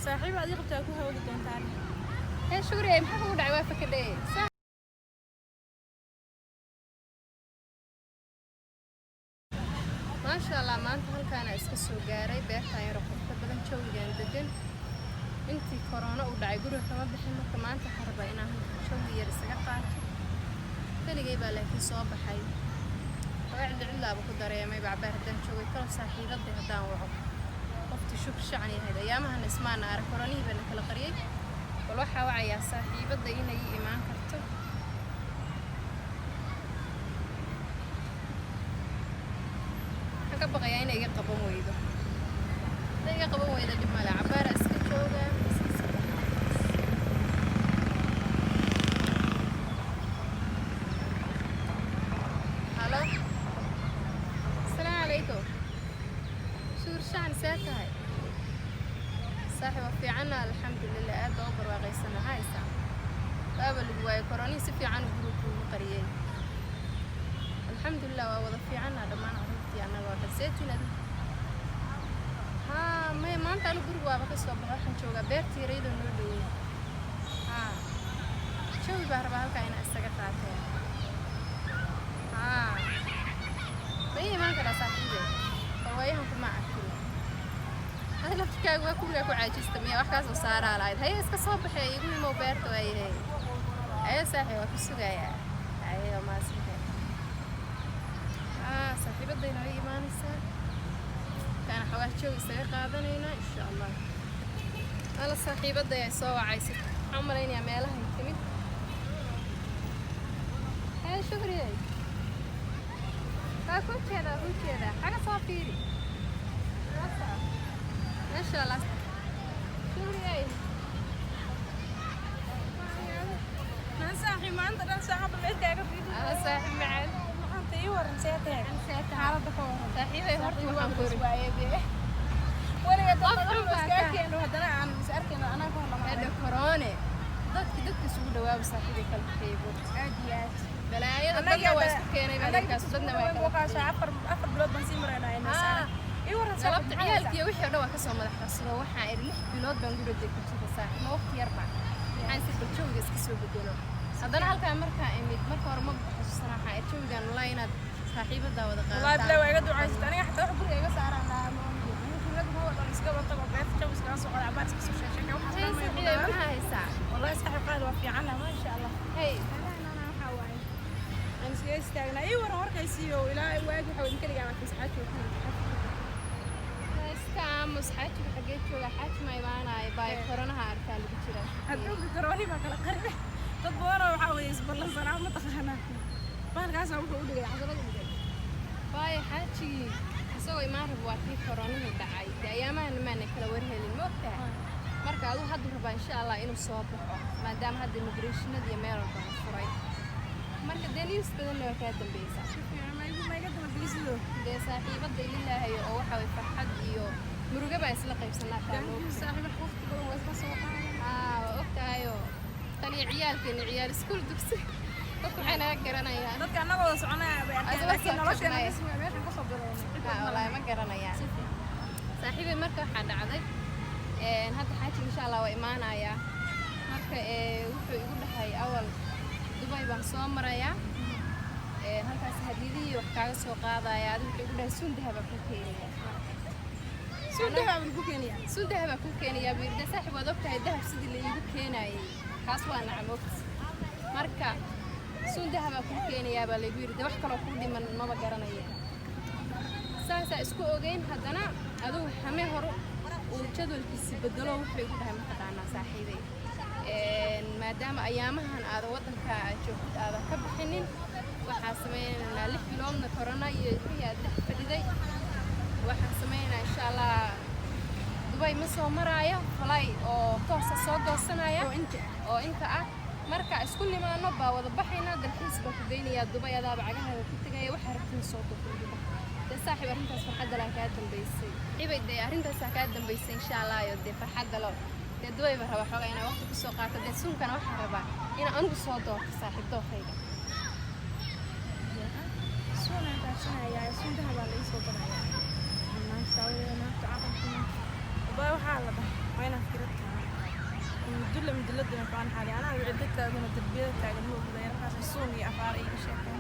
صاحبي هذه قبتها كوها ودون تاني هي شغري محكو دعوا فكدي ما شاء الله ما أنت هالكان إسكت سوقاري بيرتا يروحوا بدن شوقين دقن أنتي كورونا ودعي جروح كمان بحنا كمان تحربينا شوقي يرسق قاعد تاني جايبة لكن صوب حي وعند علا بقدر ما يبع بهدن شوقي كل صاحي ضد هدان وعق وقت شوف شعني هذا أيامها نسمعنا على كوروني بينك القرية والوحى وعي يا صاحي بدي هنا إيمان كرتو حكى بقى يعني يقبض ويده لا يقبض ويده جمال عبارة اسكتوجا هلا السلام عليكم شو رشان ساتهاي صاحبة في عنا الحمد لله أدوبر وغيسنا هاي ساعة قابل جواي كوروني سفي عن جروب القرية الحمد لله ووضع في عنا دمان عرفتي أنا وقسيتنا ها ما أنت أنا جروب وابك صباح حنشوفه بيرتي ريدو نودو ها شوي بهربها كأنه استقطعته ها ما كذا صاحبي فوايهم كم أكل هذا لفتك وكل أكو عاجز تمية وحكاز وصار على هاي إسك صباح يقول مو بيرتو أي صاحبي وكسوجا يا أيوة ما سمعت صاحبي بدي نوعي إيمان الساعة كان حوالي شوي سيقى قادنينا إن شاء الله أنا صاحبي بدي يسوى عايزة عمرين يعملها يمكن هاي شغري هاي كل كذا حاجة صافيري ما شاء الله شغري هاي صاحي ما أنت أنا صاحب البيت كأنه في أنا صاحب معاد أنت يورن نسيتها حالة دكتور صاحبي هرتي وحنكوري ولا يدور مسكين وهذا أنا مسألك أنا كهلا هذا كورونا ضد سوق دواب صاحبي كل خيبو عاديات بلايا أنا واسكيني بالك صدنا ما وقاش عفر بلاد بنسيمر أنا إنسان يورن طلبت عيالك يا وحي دوا كسو مدح رسول وحا إرلح بلاد بنقول ديك كنت صاحب ما وقت يربع عن سبب شو يسكسو بدلو هذا هالك مركا إميت مركا ورمب الصراحة شو كان لاينات صاحبة داود قال والله بلا ويقعدوا عايزين أنا حتى أروح بري أجلس على والله صاحب قال وفي عنا ما شاء الله هي أنا حواي أنا سويت استغنى أي ورا كيسيو إلى واجي حاول يمكن يجمع في ساعات استعم مسحات وحاجات ولا حاجة ما يبان باي كورونا هاركان بتشيله هذوك كورونا ما كلا قريب تدبر وحاول يصبر لنا صراحة ما تخنا ما نقاس أروح أقول لك عذرا باي حاجة سوي ما ربوا في كورونا الدعاية أيامها ما نكلا ورها للموتى marka adu hadda raba insha Allah inuu soo baxo maadaama hadda immigration-da iyo meel walba furay marka denis badan loo ka dambeeyay ma iga dambeeyay de saaxiibada ilaahay oo waxa way farxad iyo muruga ba isla qaybsanaa taano saaxiib waqti badan waa isla soo qaaday ogtaayo tani ciyaal iskuul dugsi waxayna garanayaan dadka anagoo soconaa bay arkeen laakiin noloshana meeshan ku soo bilownay wallahi ma garanayaan saaxiibay marka waxa dhacday هذا حاجة إن شاء الله وإيمانا يا مركا وحي يقول لها أول دبي بنصوم ريا هذا سهديدي وحكاية سوق هذا يا دبي يقول لها سون ذهب كوكينيا سون ذهب كوكينيا بيرد صاحب وضبط الذهب سيد اللي يقول كيناي خاصة نعمت مركا سون ذهب كوكينيا باللي بيرد وحكا لو كل من ما بقرنيه ساسا اسكو أوجين هذانا أدو همه هرو وجدولكيسي بدلو wuxuu ku dhahay mataqaana saaxiibay maadaama ayaamahan aad wadanka joogtid aad ka bixinin waxa sameeynaa 6 biloodna corona iyo riyaad dhex fadhiday waxa sameeynaa insha Allah Dubai ma soo maraayo falay oo toos soo goosanaya oo inta ah marka isku limaano baa wada baxayna dalxiis baa ku deynaya Dubai adaaba cagaha ku tagay waxa rabtin soo dooqulida صاحب أرنتاس فرحة لا كادم بيسي إيه بدي أرنتاس كادم بيسي إن شاء الله يودي فرحة لا تدوي برا وحاجة أنا وقت بالسوق كده سون كان واحد ربع أنا عنده صوت صاحب دوخيga سون أنت عشان يا سون ده هذا اللي صوتنا يا الناس تاوي الناس تعبان وباي وحالة وين أفكرت dawladda waxaan xalay anaa wicida taagana darbiyada taagan ma ogday markaas suun iyo afaar ay sheekeen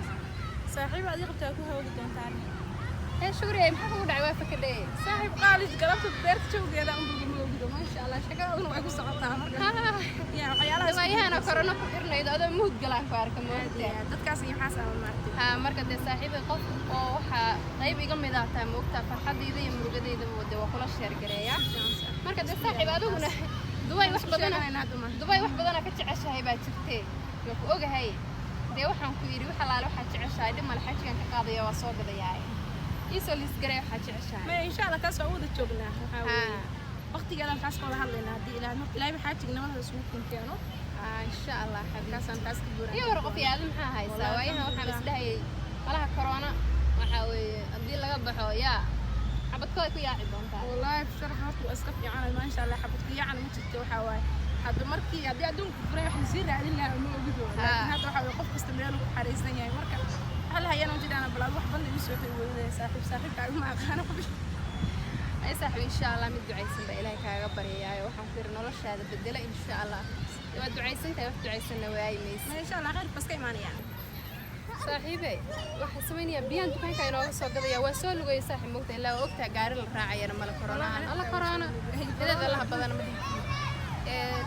saaxiib aad qabtaa ku hawli doontaan shukriye maxaa kugu dhacay waa fakadhay saaxiib qaalis galabta beerta jooggeeda aan bugi ma ogdo maasha Allah shaqaduna way ku socotaa marka yaa waxyaalaha waayahana korona ku xirnayd adoo muud galaan ku arka moogta dadkaas iyo maxaa sabab maartay marka de saaxiibay qof oo waxa qayb iga mid ah taa moogta farxadayda iyo murugadayda wada waa kula sheer gareeyaa marka de saaxiib adiguna Dubai wax badan ka jeceshahay baa jirtay waa ku ogahay de waxaan ku yiri waxa laala waxa jeceshahay dhimal xajigan ka qaadaya waa soo gadayaa isoo lis garay waxa jeceshahay ma insha Allah kaas wada joognaa waxa weeye waqtigeedan kaas wada hadlaynaa hadii ilaahay xajignimada isku keeno insha Allah xaggaasaan kaas ka buuraa iyo warqof yaad maxaa haysaa waayaha waxaan isdhahay malaha corona waxa weeye hadii laga baxo yaa xabadkooda ku yaaci doontaa wallahi sharaxaad waa iska fiican ma insha Allah xabadku yaacan ma jirto waxa waaye hadda markii hadii adduunku furay wax sii raadin lahaa ma ogido laakiin hadda waxa qof kasta meel uu xariisan yahay marka hal hayana u jidana balaad wax badan isu soo xiriiriyay saaxiibkaaga ma aqaan ay saaxiib insha Allah mid ducaysan baa Ilaahay kaaga baryayay waxaan ku noloshaada bedela insha Allah waa ducaysantahay wax ducaysanna waaymeys ma insha Allah khayr bas ka imaanayaan saaxiibay waxa sameynaya biyaan dukaanka inoo soo gadaya waa soo lugay saaxiib moogta ilaa ogta gaari la raacayna mala corona alla corona dadada la badan ma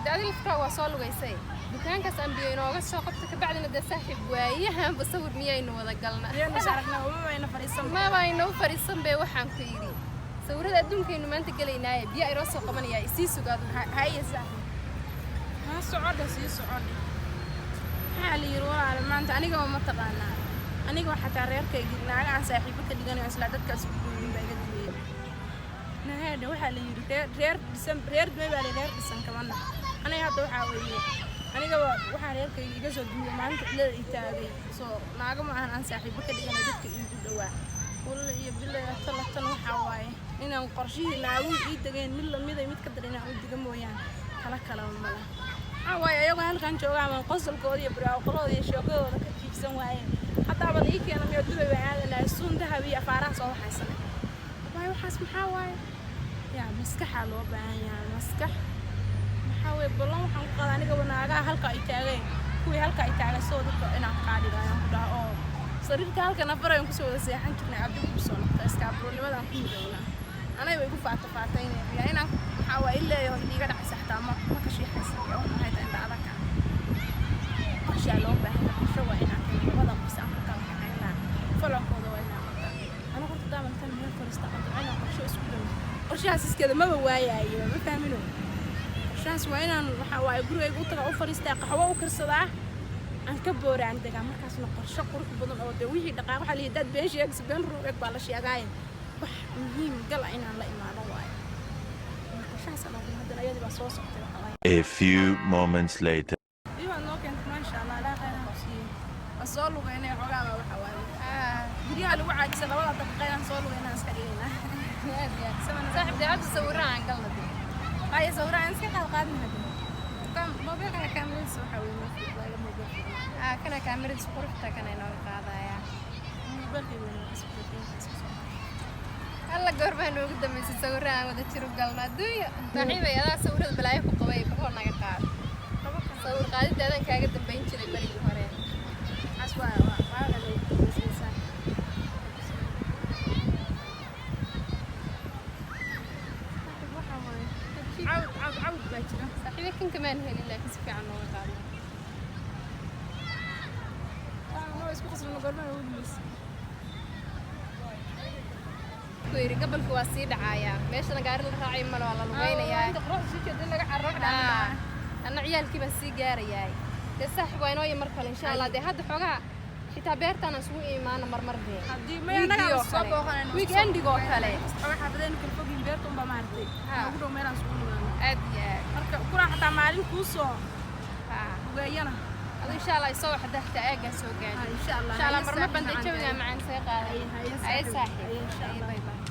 daadil fara waa soo lugaysay dukaankaas aan biyo inooga soo qabta ka bacdina da saaxiib waayahan basawir miyaynu wada galna yeen sharafna uma wayna fariisan ma wayna fariisan bay waxaan ku yiri sawirada adduunkeenu maanta galeynaa biyo ay soo qabanaya isii sugaad haye saaxiib ma socod sii socod حالي روح ما أنت أنا قام متقنا أنا قام حتى ريرك ناقة عن صاحبك اللي كانوا يسلعدك كسبين بعيد الدنيا نهاية وحالي رير ما بالي رير بسن كمان أنا هذا وحاوي أنا قام وحالي ريرك يجلس الدنيا ما أنت لا يتابع صار ناقة ما عن صاحبك اللي كانوا يدك يدوا والله يبلا يطلع تنو حواي إنه قرشيه نعود يدقين من الميدا يمتقدرين نعود دقمويان كلا كلام ملا waayo ayagu halkan joogaan qosolkooda iyo baraaqolooda iyo shaqadooda ka jiifsan waayeen hadaa bal ii keenay meel Dubai way aadana suun dahab iyo afaaraha soo waxaysan waayo waxaas maxaa waaye yaa maskaxa loo baahan yahay maskax maxaa way balan waxaan ku qaad aniga wanaaga halka ay taageen kuwii halka ay taagay soo dadka inaan qaadidayaan ku dhaho oo sariirka halka nafarayaan ku soo wada seexan jirnay abdi ku soo noqday iska abroonimadan ku midowna anay way ku faataynay yaa inaan maxaa way ilaa iga dhacay saxtaa ma ka sheexaysan oo maxay tahay dadaka qorshe loo baahan yahay qorshe waa inaan wada qisam ka kala kaxayna falankooda waa inaan ana qorta daaman tan meel fariista qadacayna qorshe isku dhow qorshahaas iskeeda ma waayayo ma fahmino qorshahaas waa inaan waxa waaye gurigayga u taga u fariistaa qaxwo u karsadaa aan ka booraan daga markaasna qorshe qurux badan oo wixii dhaqaaq waxa la dad been sheegay been ruug baa la sheegay wax muhiim gal inaan la imaado waaye qorshahaas aan hadda ayadii baa soo socday A few moments later. soo lugeynay xogaaba waxa waaye guriga lagu caajisay labada daqiiqo soo lugeynaa iska dhigaynaa saaxiib daad sawiraan galna ay sawiraan iska qaadna kan mobilka kaamirada soo xaweyna laga mobilka kana kaamirada quruxda kana inoo qaadaya alla goorma noogu dambeysay sawiraan wada jiro galna adduunyo saaxiibay adaa sawirada balaayo ku qabay baqo naga qaad sawir qaadidadan kaaga dambeyn jiray barigi hore عود باجرة صاحبي كن كمان هلي لا كسفي عنه وقال ما اسمه خسر نقول ما هو بس كويري قبل كواسي دعايا ليش انا قاري الراعي مال والله لوينيا انت قروح شي كده لك عرف انا عيالكي بس سيجارياي ده صاحب وينو يمركل ان شاء الله ده هذا xogaa xitaa beertana isugu iimaana marmardee hadii ma anaga soo booqanayno weekendigo kale waxa xabadeen kala fogin beerta uma maartay ugu dhow meelaan isugu iimaano aad iyo marka kula xataa maalin ku soo ugeeyana adu insha Allah soo waxda xitaa eega soo gaadhay insha Allah marma banda jawiga macaan say qaaday ay saaxiib insha Allah bye bye